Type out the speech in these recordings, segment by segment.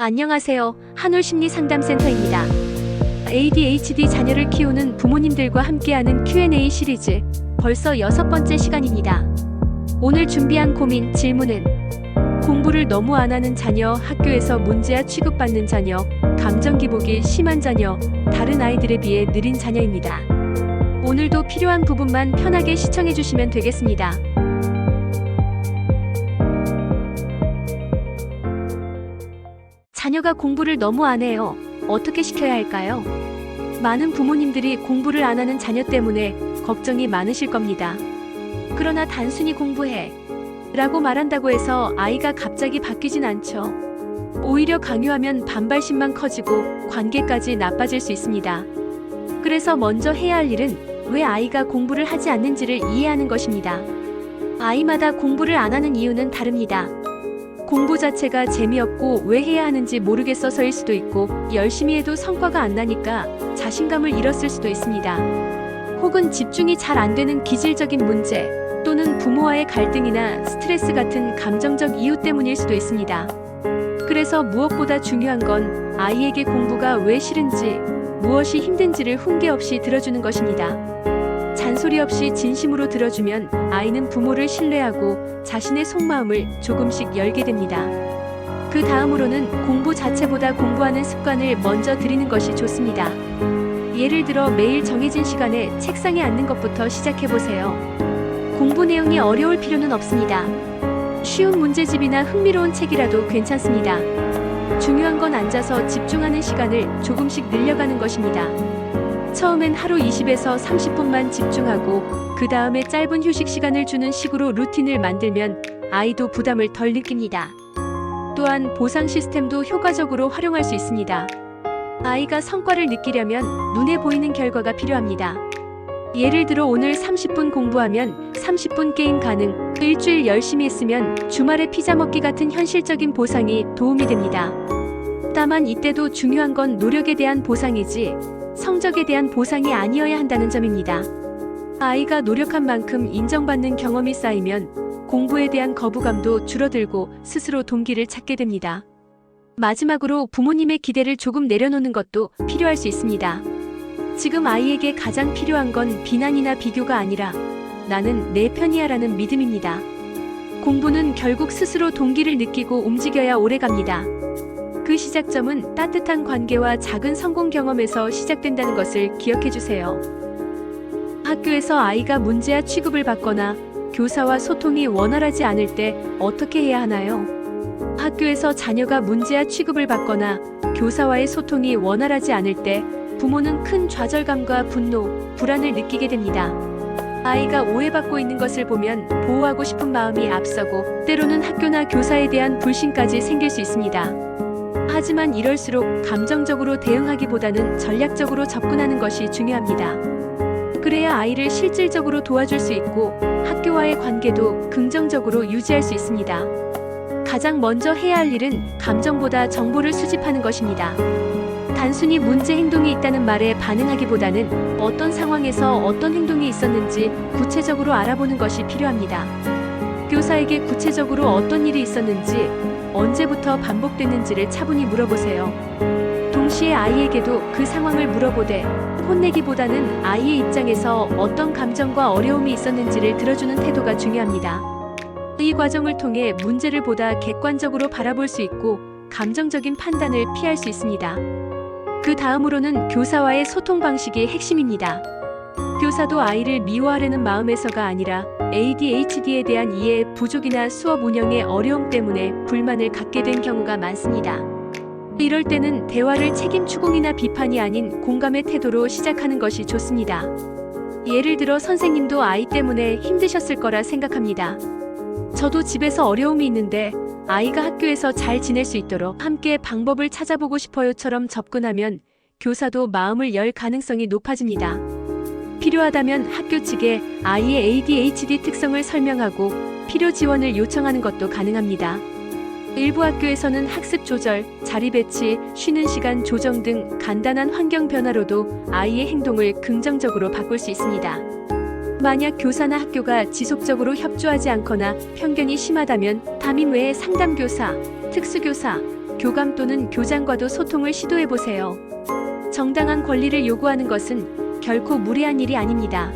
안녕하세요. 한올심리상담센터입니다. ADHD 자녀를 키우는 부모님들과 함께하는 Q&A 시리즈, 벌써 6번째 시간입니다. 오늘 준비한 고민, 질문은 공부를 너무 안 하는 자녀, 학교에서 문제아 취급받는 자녀, 감정 기복이 심한 자녀, 다른 아이들에 비해 느린 자녀입니다. 오늘도 필요한 부분만 편하게 시청해 주시면 되겠습니다. 자녀가 공부를 너무 안 해요. 어떻게 시켜야 할까요? 많은 부모님들이 공부를 안 하는 자녀 때문에 걱정이 많으실 겁니다. 그러나 단순히 공부해 라고 말한다고 해서 아이가 갑자기 바뀌진 않죠. 오히려 강요하면 반발심만 커지고 관계까지 나빠질 수 있습니다. 그래서 먼저 해야 할 일은 왜 아이가 공부를 하지 않는지를 이해하는 것입니다. 아이마다 공부를 안 하는 이유는 다릅니다. 공부 자체가 재미없고 왜 해야 하는지 모르겠어서일 수도 있고, 열심히 해도 성과가 안 나니까 자신감을 잃었을 수도 있습니다. 혹은 집중이 잘 안 되는 기질적인 문제, 또는 부모와의 갈등이나 스트레스 같은 감정적 이유 때문일 수도 있습니다. 그래서 무엇보다 중요한 건 아이에게 공부가 왜 싫은지, 무엇이 힘든지를 훈계 없이 들어주는 것입니다. 잔소리 없이 진심으로 들어주면 아이는 부모를 신뢰하고 자신의 속마음을 조금씩 열게 됩니다. 그 다음으로는 공부 자체보다 공부하는 습관을 먼저 들이는 것이 좋습니다. 예를 들어 매일 정해진 시간에 책상에 앉는 것부터 시작해보세요. 공부 내용이 어려울 필요는 없습니다. 쉬운 문제집이나 흥미로운 책이라도 괜찮습니다. 중요한 건 앉아서 집중하는 시간을 조금씩 늘려가는 것입니다. 처음엔 하루 20에서 30분만 집중하고 그 다음에 짧은 휴식 시간을 주는 식으로 루틴을 만들면 아이도 부담을 덜 느낍니다. 또한 보상 시스템도 효과적으로 활용할 수 있습니다. 아이가 성과를 느끼려면 눈에 보이는 결과가 필요합니다. 예를 들어 오늘 30분 공부하면 30분 게임 가능, 일주일 열심히 했으면 주말에 피자 먹기 같은 현실적인 보상이 도움이 됩니다. 다만 이때도 중요한 건 노력에 대한 보상이지 성적에 대한 보상이 아니어야 한다는 점입니다. 아이가 노력한 만큼 인정받는 경험이 쌓이면 공부에 대한 거부감도 줄어들고 스스로 동기를 찾게 됩니다. 마지막으로 부모님의 기대를 조금 내려놓는 것도 필요할 수 있습니다. 지금 아이에게 가장 필요한 건 비난이나 비교가 아니라 나는 내 편이야 라는 믿음입니다. 공부는 결국 스스로 동기를 느끼고 움직여야 오래갑니다. 그 시작점은 따뜻한 관계와 작은 성공 경험에서 시작된다는 것을 기억해주세요. 학교에서 아이가 문제아 취급을 받거나 교사와 소통이 원활하지 않을 때 어떻게 해야 하나요? 학교에서 자녀가 문제아 취급을 받거나 교사와의 소통이 원활하지 않을 때 부모는 큰 좌절감과 분노, 불안을 느끼게 됩니다. 아이가 오해받고 있는 것을 보면 보호하고 싶은 마음이 앞서고 때로는 학교나 교사에 대한 불신까지 생길 수 있습니다. 하지만 이럴수록 감정적으로 대응하기보다는 전략적으로 접근하는 것이 중요합니다. 그래야 아이를 실질적으로 도와줄 수 있고 학교와의 관계도 긍정적으로 유지할 수 있습니다. 가장 먼저 해야 할 일은 감정보다 정보를 수집하는 것입니다. 단순히 문제 행동이 있다는 말에 반응하기보다는 어떤 상황에서 어떤 행동이 있었는지 구체적으로 알아보는 것이 필요합니다. 교사에게 구체적으로 어떤 일이 있었는지, 언제부터 반복됐는지를 차분히 물어보세요. 동시에 아이에게도 그 상황을 물어보되 혼내기보다는 아이의 입장에서 어떤 감정과 어려움이 있었는지를 들어주는 태도가 중요합니다. 이 과정을 통해 문제를 보다 객관적으로 바라볼 수 있고 감정적인 판단을 피할 수 있습니다. 그 다음으로는 교사와의 소통 방식이 핵심입니다. 교사도 아이를 미워하려는 마음에서가 아니라 ADHD에 대한 이해 부족이나 수업 운영의 어려움 때문에 불만을 갖게 된 경우가 많습니다. 이럴 때는 대화를 책임 추궁이나 비판이 아닌 공감의 태도로 시작하는 것이 좋습니다. 예를 들어 선생님도 아이 때문에 힘드셨을 거라 생각합니다. 저도 집에서 어려움이 있는데 아이가 학교에서 잘 지낼 수 있도록 함께 방법을 찾아보고 싶어요처럼 접근하면 교사도 마음을 열 가능성이 높아집니다. 필요하다면 학교 측에 아이의 ADHD 특성을 설명하고 필요 지원을 요청하는 것도 가능합니다. 일부 학교에서는 학습 조절, 자리 배치, 쉬는 시간 조정 등 간단한 환경 변화로도 아이의 행동을 긍정적으로 바꿀 수 있습니다. 만약 교사나 학교가 지속적으로 협조하지 않거나 편견이 심하다면 담임 외에 상담교사, 특수교사, 교감 또는 교장과도 소통을 시도해보세요. 정당한 권리를 요구하는 것은 결코 무례한 일이 아닙니다.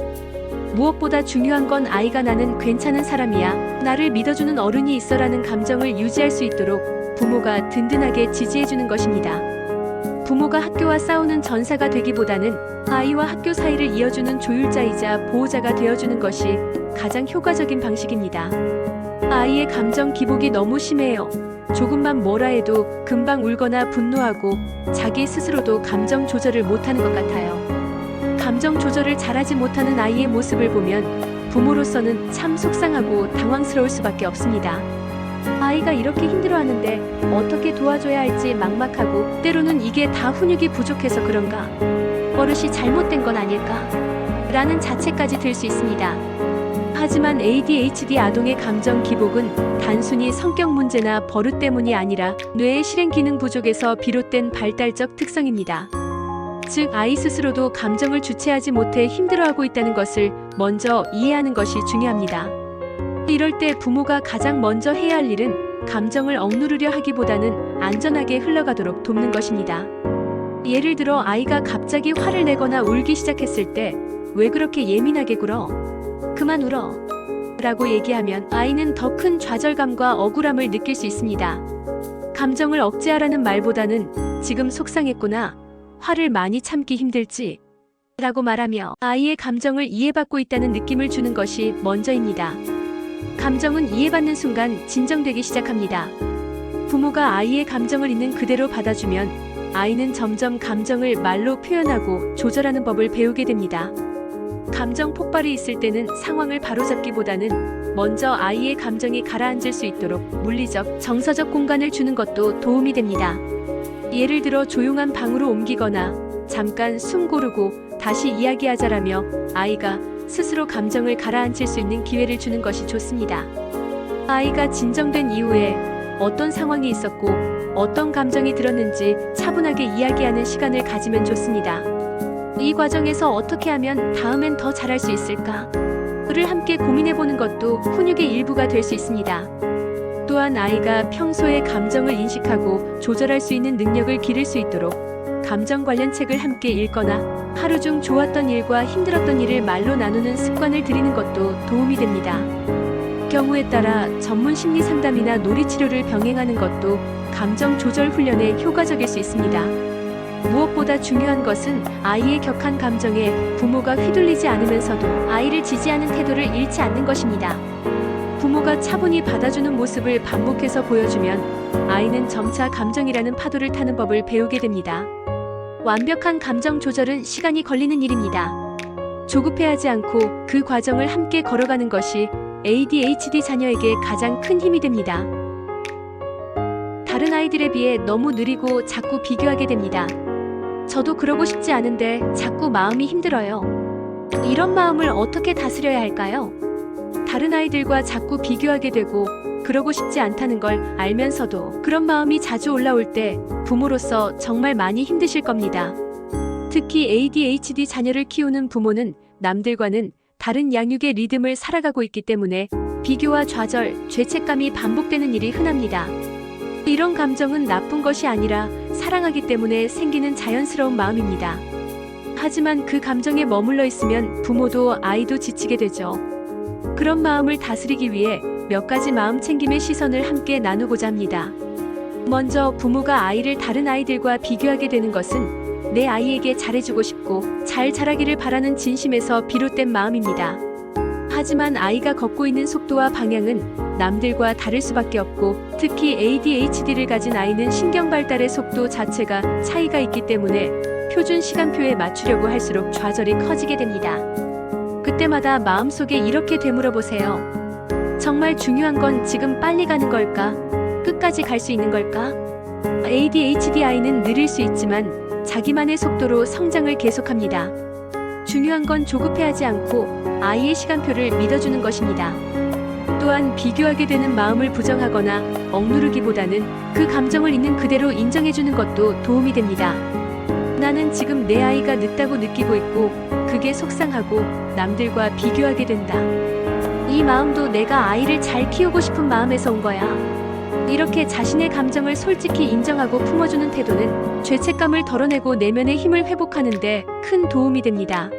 무엇보다 중요한 건 아이가 나는 괜찮은 사람이야, 나를 믿어주는 어른이 있어라는 감정을 유지할 수 있도록 부모가 든든하게 지지해주는 것입니다. 부모가 학교와 싸우는 전사가 되기보다는 아이와 학교 사이를 이어주는 조율자이자 보호자가 되어주는 것이 가장 효과적인 방식입니다. 아이의 감정 기복이 너무 심해요. 조금만 뭐라 해도 금방 울거나 분노하고 자기 스스로도 감정 조절을 못하는 것 같아요. 감정 조절을 잘하지 못하는 아이의 모습을 보면 부모로서는 참 속상하고 당황스러울 수밖에 없습니다. 아이가 이렇게 힘들어하는데 어떻게 도와줘야 할지 막막하고, 때로는 이게 다 훈육이 부족해서 그런가? 버릇이 잘못된 건 아닐까? 라는 자책까지 들 수 있습니다. 하지만 ADHD 아동의 감정 기복은 단순히 성격 문제나 버릇 때문이 아니라 뇌의 실행 기능 부족에서 비롯된 발달적 특성입니다. 즉, 아이 스스로도 감정을 주체하지 못해 힘들어하고 있다는 것을 먼저 이해하는 것이 중요합니다. 이럴 때 부모가 가장 먼저 해야 할 일은 감정을 억누르려 하기보다는 안전하게 흘러가도록 돕는 것입니다. 예를 들어 아이가 갑자기 화를 내거나 울기 시작했을 때 "왜 그렇게 예민하게 굴어? 그만 울어" 라고 얘기하면 아이는 더 큰 좌절감과 억울함을 느낄 수 있습니다. 감정을 억제하라는 말보다는 "지금 속상했구나, 화를 많이 참기 힘들지?" 라고 말하며 아이의 감정을 이해받고 있다는 느낌을 주는 것이 먼저입니다. 감정은 이해받는 순간 진정되기 시작합니다. 부모가 아이의 감정을 있는 그대로 받아주면 아이는 점점 감정을 말로 표현하고 조절하는 법을 배우게 됩니다. 감정 폭발이 있을 때는 상황을 바로잡기보다는 먼저 아이의 감정이 가라앉을 수 있도록 물리적, 정서적 공간을 주는 것도 도움이 됩니다. 예를 들어 조용한 방으로 옮기거나 잠깐 숨 고르고 다시 이야기하자라며 아이가 스스로 감정을 가라앉힐 수 있는 기회를 주는 것이 좋습니다. 아이가 진정된 이후에 어떤 상황이 있었고 어떤 감정이 들었는지 차분하게 이야기하는 시간을 가지면 좋습니다. 이 과정에서 어떻게 하면 다음엔 더 잘할 수 있을까? 를 함께 고민해보는 것도 훈육의 일부가 될 수 있습니다. 또한 아이가 평소에 감정을 인식하고 조절할 수 있는 능력을 기를 수 있도록 감정 관련 책을 함께 읽거나 하루 중 좋았던 일과 힘들었던 일을 말로 나누는 습관을 들이는 것도 도움이 됩니다. 경우에 따라 전문 심리 상담이나 놀이치료를 병행하는 것도 감정 조절 훈련에 효과적일 수 있습니다. 무엇보다 중요한 것은 아이의 격한 감정에 부모가 휘둘리지 않으면서도 아이를 지지하는 태도를 잃지 않는 것입니다. 부모가 차분히 받아주는 모습을 반복해서 보여주면 아이는 점차 감정이라는 파도를 타는 법을 배우게 됩니다. 완벽한 감정 조절은 시간이 걸리는 일입니다. 조급해하지 않고 그 과정을 함께 걸어가는 것이 ADHD 자녀에게 가장 큰 힘이 됩니다. 다른 아이들에 비해 너무 느리고 자꾸 비교하게 됩니다. 저도 그러고 싶지 않은데 자꾸 마음이 힘들어요. 이런 마음을 어떻게 다스려야 할까요? 다른 아이들과 자꾸 비교하게 되고 그러고 싶지 않다는 걸 알면서도 그런 마음이 자주 올라올 때 부모로서 정말 많이 힘드실 겁니다. 특히 ADHD 자녀를 키우는 부모는 남들과는 다른 양육의 리듬을 살아가고 있기 때문에 비교와 좌절, 죄책감이 반복되는 일이 흔합니다. 이런 감정은 나쁜 것이 아니라 사랑하기 때문에 생기는 자연스러운 마음입니다. 하지만 그 감정에 머물러 있으면 부모도 아이도 지치게 되죠. 그런 마음을 다스리기 위해 몇 가지 마음 챙김의 시선을 함께 나누고자 합니다. 먼저 부모가 아이를 다른 아이들과 비교하게 되는 것은 내 아이에게 잘해주고 싶고 잘 자라기를 바라는 진심에서 비롯된 마음입니다. 하지만 아이가 걷고 있는 속도와 방향은 남들과 다를 수밖에 없고, 특히 ADHD를 가진 아이는 신경 발달의 속도 자체가 차이가 있기 때문에 표준 시간표에 맞추려고 할수록 좌절이 커지게 됩니다. 그때마다 마음속에 이렇게 되물어보세요. 정말 중요한 건 지금 빨리 가는 걸까? 끝까지 갈 수 있는 걸까? ADHD 아이는 느릴 수 있지만 자기만의 속도로 성장을 계속합니다. 중요한 건 조급해하지 않고 아이의 시간표를 믿어주는 것입니다. 또한 비교하게 되는 마음을 부정하거나 억누르기보다는 그 감정을 있는 그대로 인정해주는 것도 도움이 됩니다. 나는 지금 내 아이가 늦다고 느끼고 있고 그게 속상하고 남들과 비교하게 된다. 이 마음도 내가 아이를 잘 키우고 싶은 마음에서 온 거야. 이렇게 자신의 감정을 솔직히 인정하고 품어주는 태도는 죄책감을 덜어내고 내면의 힘을 회복하는 데 큰 도움이 됩니다.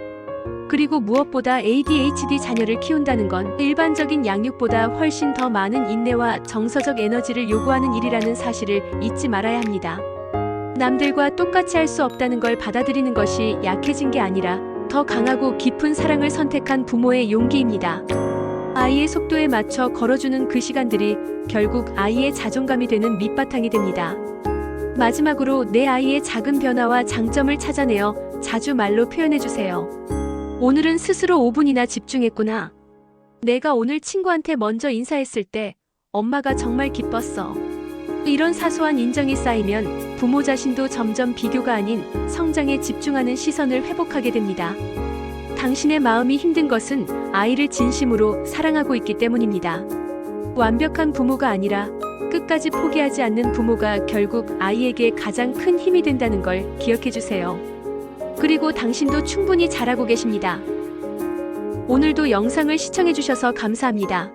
그리고 무엇보다 ADHD 자녀를 키운다는 건 일반적인 양육보다 훨씬 더 많은 인내와 정서적 에너지를 요구하는 일이라는 사실을 잊지 말아야 합니다. 남들과 똑같이 할 수 없다는 걸 받아들이는 것이 약해진 게 아니라 더 강하고 깊은 사랑을 선택한 부모의 용기입니다. 아이의 속도에 맞춰 걸어주는 그 시간들이 결국 아이의 자존감이 되는 밑바탕이 됩니다. 마지막으로 내 아이의 작은 변화와 장점을 찾아내어 자주 말로 표현해주세요. 오늘은 스스로 5분이나 집중했구나. 내가 오늘 친구한테 먼저 인사했을 때 엄마가 정말 기뻤어. 이런 사소한 인정이 쌓이면 부모 자신도 점점 비교가 아닌 성장에 집중하는 시선을 회복하게 됩니다. 당신의 마음이 힘든 것은 아이를 진심으로 사랑하고 있기 때문입니다. 완벽한 부모가 아니라 끝까지 포기하지 않는 부모가 결국 아이에게 가장 큰 힘이 된다는 걸 기억해 주세요. 그리고 당신도 충분히 잘하고 계십니다. 오늘도 영상을 시청해 주셔서 감사합니다.